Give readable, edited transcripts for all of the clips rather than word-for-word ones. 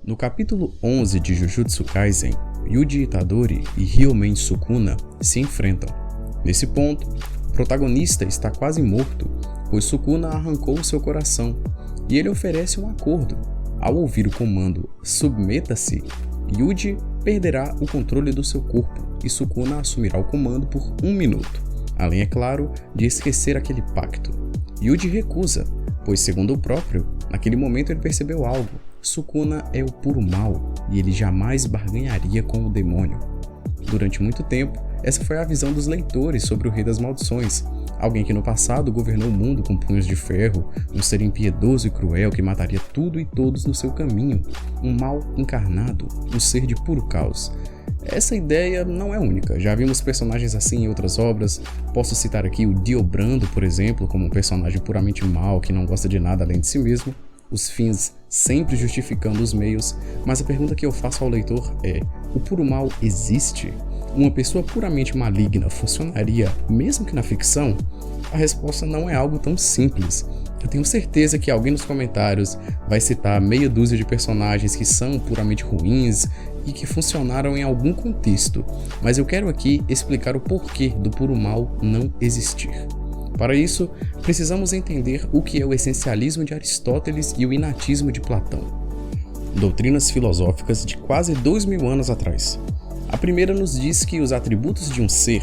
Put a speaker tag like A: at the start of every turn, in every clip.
A: No capítulo 11 de Jujutsu Kaisen, Yuji Itadori e Ryomen Sukuna se enfrentam. Nesse ponto, o protagonista está quase morto, pois Sukuna arrancou seu coração, e ele oferece um acordo. Ao ouvir o comando "submeta-se", Yuji perderá o controle do seu corpo e Sukuna assumirá o comando por 1 minuto, além, é claro, de esquecer aquele pacto. Yuji recusa, pois, segundo o próprio, naquele momento ele percebeu algo. Sukuna é o puro mal e ele jamais barganharia com o demônio. Durante muito tempo, essa foi a visão dos leitores sobre o Rei das Maldições, alguém que no passado governou o mundo com punhos de ferro, um ser impiedoso e cruel que mataria tudo e todos no seu caminho, um mal encarnado, um ser de puro caos. Essa ideia não é única, já vimos personagens assim em outras obras. Posso citar aqui o Dio Brando, por exemplo, como um personagem puramente mau que não gosta de nada além de si mesmo, os fins sempre justificando os meios, mas a pergunta que eu faço ao leitor é: o puro mal existe? Uma pessoa puramente maligna funcionaria mesmo que na ficção? A resposta não é algo tão simples. Eu tenho certeza que alguém nos comentários vai citar meia dúzia de personagens que são puramente ruins e que funcionaram em algum contexto, mas eu quero aqui explicar o porquê do puro mal não existir. Para isso, precisamos entender o que é o essencialismo de Aristóteles e o inatismo de Platão. Doutrinas filosóficas de quase 2000 anos atrás. A primeira nos diz que os atributos de um ser,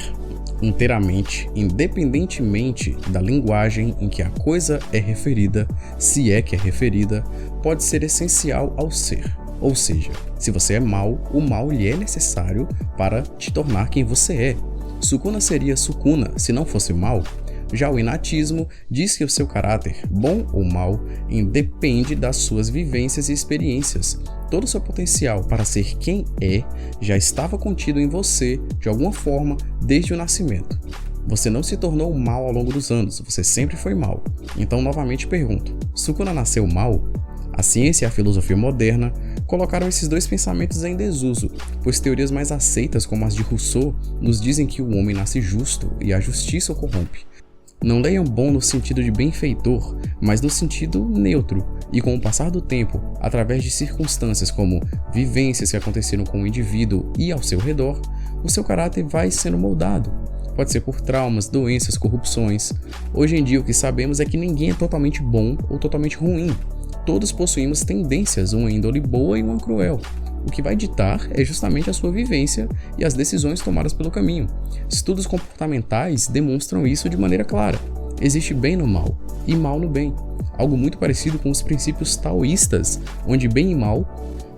A: inteiramente, independentemente da linguagem em que a coisa é referida, se é que é referida, pode ser essencial ao ser. Ou seja, se você é mau, o mal lhe é necessário para te tornar quem você é. Sukuna seria Sukuna se não fosse mau. Já o inatismo diz que o seu caráter, bom ou mau, independe das suas vivências e experiências. Todo o seu potencial para ser quem é já estava contido em você de alguma forma desde o nascimento. Você não se tornou mau ao longo dos anos, você sempre foi mau. Então novamente pergunto, Sukuna nasceu mau? A ciência e a filosofia moderna colocaram esses dois pensamentos em desuso, pois teorias mais aceitas como as de Rousseau nos dizem que o homem nasce justo e a justiça o corrompe. Não leiam bom no sentido de benfeitor, mas no sentido neutro, e com o passar do tempo, através de circunstâncias como vivências que aconteceram com o indivíduo e ao seu redor, o seu caráter vai sendo moldado. Pode ser por traumas, doenças, corrupções. Hoje em dia o que sabemos é que ninguém é totalmente bom ou totalmente ruim. Todos possuímos tendências, uma índole boa e uma cruel. O que vai ditar é justamente a sua vivência e as decisões tomadas pelo caminho. Estudos comportamentais demonstram isso de maneira clara. Existe bem no mal e mal no bem. Algo muito parecido com os princípios taoístas, onde bem e mal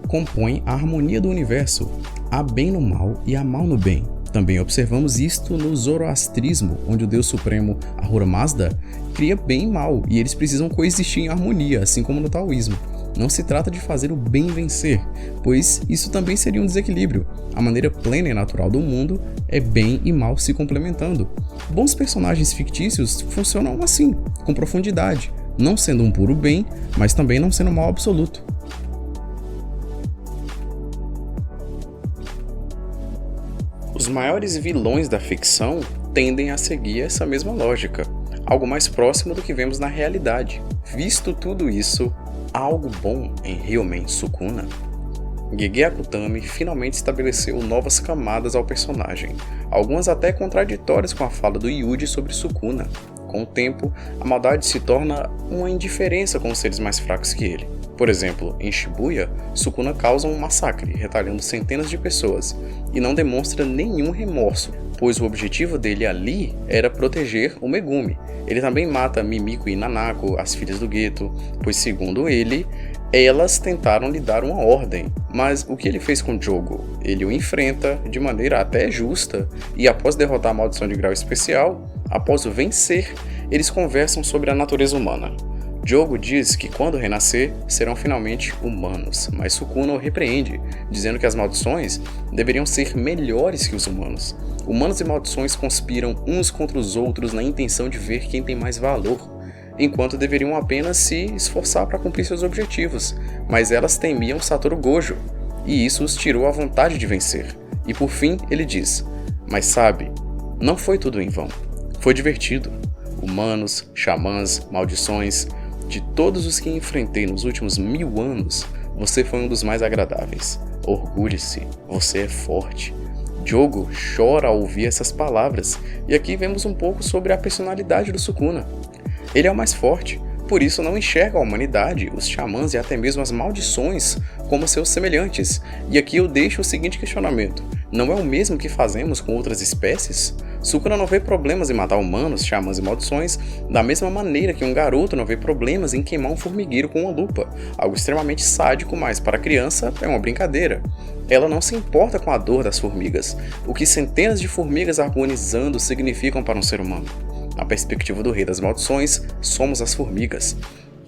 A: compõem a harmonia do universo. Há bem no mal e há mal no bem. Também observamos isto no zoroastrismo, onde o Deus Supremo Ahura Mazda cria bem e mal, e eles precisam coexistir em harmonia, assim como no taoísmo. Não se trata de fazer o bem vencer, pois isso também seria um desequilíbrio. A maneira plena e natural do mundo é bem e mal se complementando. Bons personagens fictícios funcionam assim, com profundidade, não sendo um puro bem, mas também não sendo mal absoluto. Os maiores vilões da ficção tendem a seguir essa mesma lógica, algo mais próximo do que vemos na realidade. Visto tudo isso, há algo bom em Ryomen Sukuna? Gege Akutami finalmente estabeleceu novas camadas ao personagem, algumas até contraditórias com a fala do Yuji sobre Sukuna. Com o tempo, a maldade se torna uma indiferença com os seres mais fracos que ele. Por exemplo, em Shibuya, Sukuna causa um massacre, retalhando centenas de pessoas, e não demonstra nenhum remorso, pois o objetivo dele ali era proteger o Megumi. Ele também mata Mimiko e Nanako, as filhas do gueto, pois segundo ele, elas tentaram lhe dar uma ordem. Mas o que ele fez com Jogo? Ele o enfrenta de maneira até justa, e após derrotar a maldição de grau especial, após o vencer, eles conversam sobre a natureza humana. Jogo diz que quando renascer, serão finalmente humanos, mas Sukuna o repreende, dizendo que as maldições deveriam ser melhores que os humanos. Humanos e maldições conspiram uns contra os outros na intenção de ver quem tem mais valor, enquanto deveriam apenas se esforçar para cumprir seus objetivos, mas elas temiam Satoru Gojo, e isso os tirou a vontade de vencer. E por fim, ele diz: "Mas sabe, não foi tudo em vão. Foi divertido. Humanos, xamãs, maldições, de todos os que enfrentei nos últimos 1000 anos, Você foi um dos mais agradáveis. Orgulhe-se, você é forte. Jogo chora ao ouvir essas palavras, e aqui vemos um pouco sobre a personalidade do Sukuna. Ele é o mais forte, por isso não enxerga a humanidade, os xamãs e até mesmo as maldições como seus semelhantes. E aqui eu deixo o seguinte questionamento: não é o mesmo que fazemos com outras espécies? Sukuna não vê problemas em matar humanos, xamãs e maldições, da mesma maneira que um garoto não vê problemas em queimar um formigueiro com uma lupa, algo extremamente sádico, mas para a criança é uma brincadeira. Ela não se importa com a dor das formigas, o que centenas de formigas agonizando significam para um ser humano. Na perspectiva do Rei das Maldições, somos as formigas.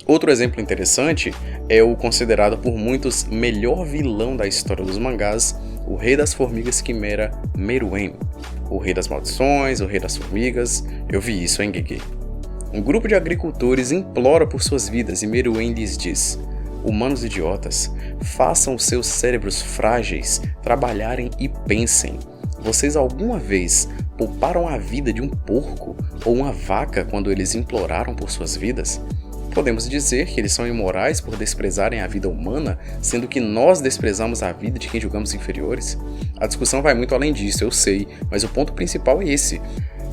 A: Outro exemplo interessante é o considerado por muitos melhor vilão da história dos mangás, o Rei das Formigas Quimera, Meruem. O Rei das Maldições, o Rei das Formigas, eu vi isso em Gege. Um grupo de agricultores implora por suas vidas e Meruem lhes diz: humanos idiotas, façam os seus cérebros frágeis trabalharem e pensem. Vocês alguma vez pouparam a vida de um porco ou uma vaca quando eles imploraram por suas vidas? Podemos dizer que eles são imorais por desprezarem a vida humana, sendo que nós desprezamos a vida de quem julgamos inferiores? A discussão vai muito além disso, eu sei, mas o ponto principal é esse.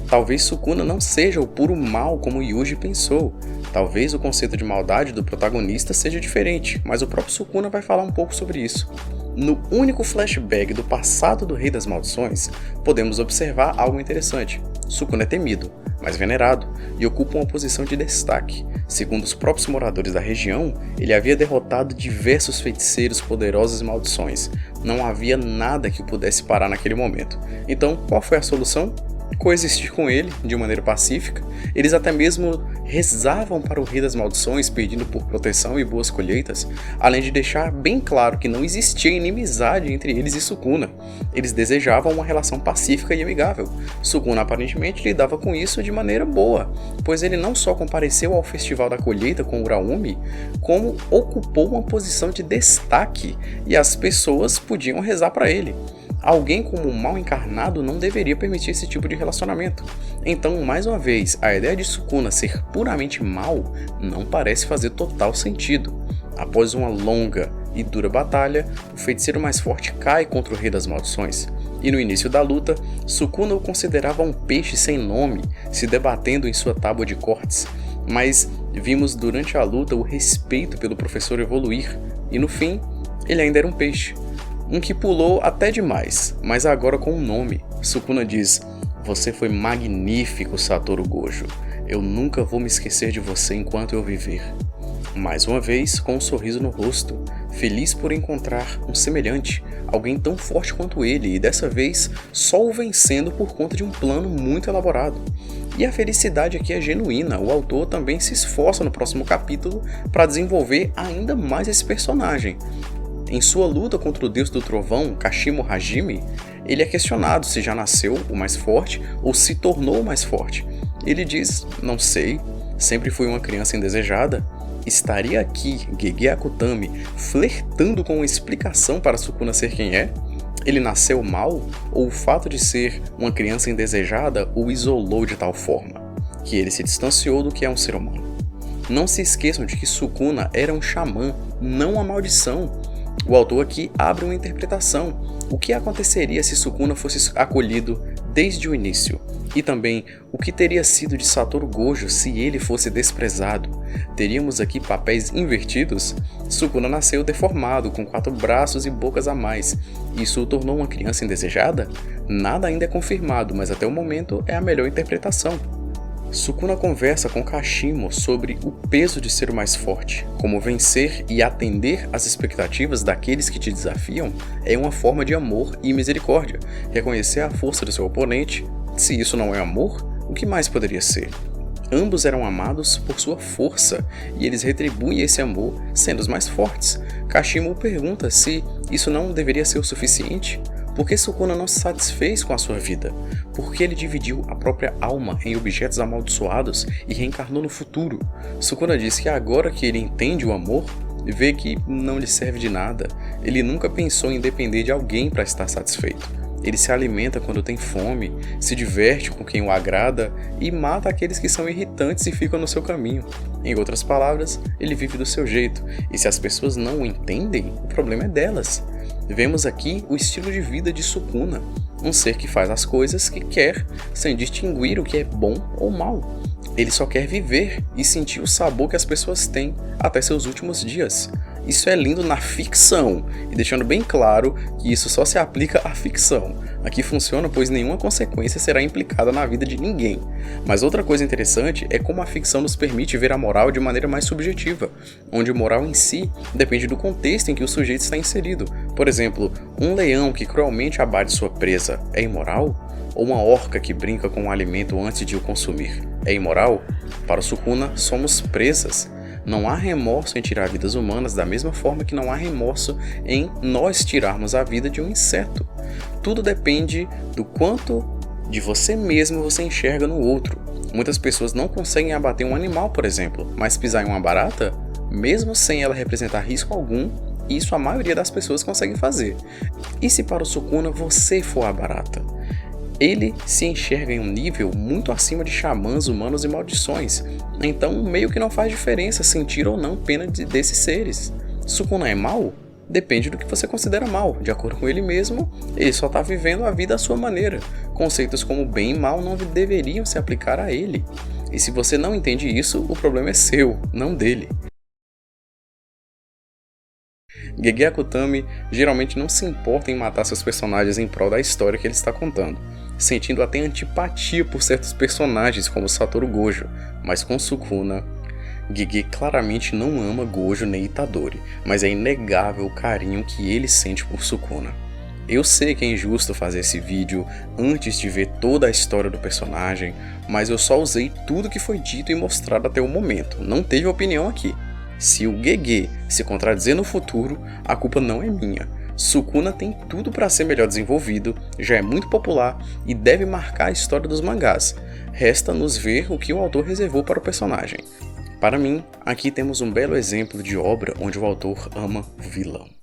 A: Talvez Sukuna não seja o puro mal como Yuji pensou. Talvez o conceito de maldade do protagonista seja diferente, mas o próprio Sukuna vai falar um pouco sobre isso. No único flashback do passado do Rei das Maldições, podemos observar algo interessante. Sukuna é temido, mas venerado, e ocupa uma posição de destaque. Segundo os próprios moradores da região, ele havia derrotado diversos feiticeiros poderosos e maldições. Não havia nada que o pudesse parar naquele momento. Então, qual foi a solução? Coexistir com ele de maneira pacífica. Eles até mesmo rezavam para o Rei das Maldições, pedindo por proteção e boas colheitas, além de deixar bem claro que não existia inimizade entre eles e Sukuna. Eles desejavam uma relação pacífica e amigável. Sukuna aparentemente lidava com isso de maneira boa, pois ele não só compareceu ao Festival da Colheita com Uraumi, como ocupou uma posição de destaque e as pessoas podiam rezar para ele. Alguém como um mal encarnado não deveria permitir esse tipo de relacionamento. Então, mais uma vez, a ideia de Sukuna ser puramente mal não parece fazer total sentido. Após uma longa e dura batalha, o feiticeiro mais forte cai contra o Rei das Maldições. E no início da luta, Sukuna o considerava um peixe sem nome, se debatendo em sua tábua de cortes. Mas vimos durante a luta o respeito pelo professor evoluir, e no fim, ele ainda era um peixe. Um que pulou até demais, mas agora com um nome. Sukuna diz: você foi magnífico, Satoru Gojo. Eu nunca vou me esquecer de você enquanto eu viver. Mais uma vez, com um sorriso no rosto, feliz por encontrar um semelhante, alguém tão forte quanto ele, e dessa vez só o vencendo por conta de um plano muito elaborado. E a felicidade aqui é genuína, o autor também se esforça no próximo capítulo para desenvolver ainda mais esse personagem. Em sua luta contra o deus do trovão, Kashimo Hajime, ele é questionado se já nasceu o mais forte ou se tornou o mais forte. Ele diz: não sei, sempre fui uma criança indesejada. Estaria aqui Gege Akutami flertando com uma explicação para Sukuna ser quem é? Ele nasceu mal? Ou o fato de ser uma criança indesejada o isolou de tal forma que ele se distanciou do que é um ser humano? Não se esqueçam de que Sukuna era um xamã, não uma maldição. O autor aqui abre uma interpretação. O que aconteceria se Sukuna fosse acolhido desde o início? E também, o que teria sido de Satoru Gojo se ele fosse desprezado? Teríamos aqui papéis invertidos? Sukuna nasceu deformado, com 4 braços e bocas a mais. Isso o tornou uma criança indesejada? Nada ainda é confirmado, mas até o momento é a melhor interpretação. Sukuna conversa com Kashimo sobre o peso de ser o mais forte, como vencer e atender às expectativas daqueles que te desafiam é uma forma de amor e misericórdia. Reconhecer a força do seu oponente, se isso não é amor, o que mais poderia ser? Ambos eram amados por sua força, e eles retribuem esse amor sendo os mais fortes. Kashimo pergunta se isso não deveria ser o suficiente. Por que Sukuna não se satisfez com a sua vida? Por que ele dividiu a própria alma em objetos amaldiçoados e reencarnou no futuro? Sukuna diz que agora que ele entende o amor, vê que não lhe serve de nada. Ele nunca pensou em depender de alguém para estar satisfeito. Ele se alimenta quando tem fome, se diverte com quem o agrada e mata aqueles que são irritantes e ficam no seu caminho. Em outras palavras, ele vive do seu jeito, e se as pessoas não o entendem, o problema é delas. Vemos aqui o estilo de vida de Sukuna, um ser que faz as coisas que quer, sem distinguir o que é bom ou mal. Ele só quer viver e sentir o sabor que as pessoas têm até seus últimos dias. Isso é lindo na ficção, e deixando bem claro que isso só se aplica à ficção. Aqui funciona pois nenhuma consequência será implicada na vida de ninguém. Mas outra coisa interessante é como a ficção nos permite ver a moral de maneira mais subjetiva, onde moral em si depende do contexto em que o sujeito está inserido. Por exemplo, um leão que cruelmente abate sua presa é imoral? Ou uma orca que brinca com um alimento antes de o consumir é imoral? Para o Sukuna, somos presas. Não há remorso em tirar vidas humanas da mesma forma que não há remorso em nós tirarmos a vida de um inseto. Tudo depende do quanto de você mesmo você enxerga no outro. Muitas pessoas não conseguem abater um animal, por exemplo, mas pisar em uma barata, mesmo sem ela representar risco algum, isso a maioria das pessoas consegue fazer. E se para o Sukuna você for a barata? Ele se enxerga em um nível muito acima de xamãs, humanos e maldições, então meio que não faz diferença sentir ou não pena desses seres. Sukuna é mau? Depende do que você considera mal. De acordo com ele mesmo, ele só está vivendo a vida à sua maneira. Conceitos como bem e mal não deveriam se aplicar a ele. E se você não entende isso, o problema é seu, não dele. Gege Akutami geralmente não se importa em matar seus personagens em prol da história que ele está contando, sentindo até antipatia por certos personagens como Satoru Gojo, mas com Sukuna, Gege claramente não ama Gojo nem Itadori, mas é inegável o carinho que ele sente por Sukuna. Eu sei que é injusto fazer esse vídeo antes de ver toda a história do personagem, mas eu só usei tudo que foi dito e mostrado até o momento, não teve opinião aqui. Se o Gege se contradizer no futuro, a culpa não é minha. Sukuna tem tudo para ser melhor desenvolvido, já é muito popular e deve marcar a história dos mangás. Resta-nos ver o que o autor reservou para o personagem. Para mim, aqui temos um belo exemplo de obra onde o autor ama o vilão.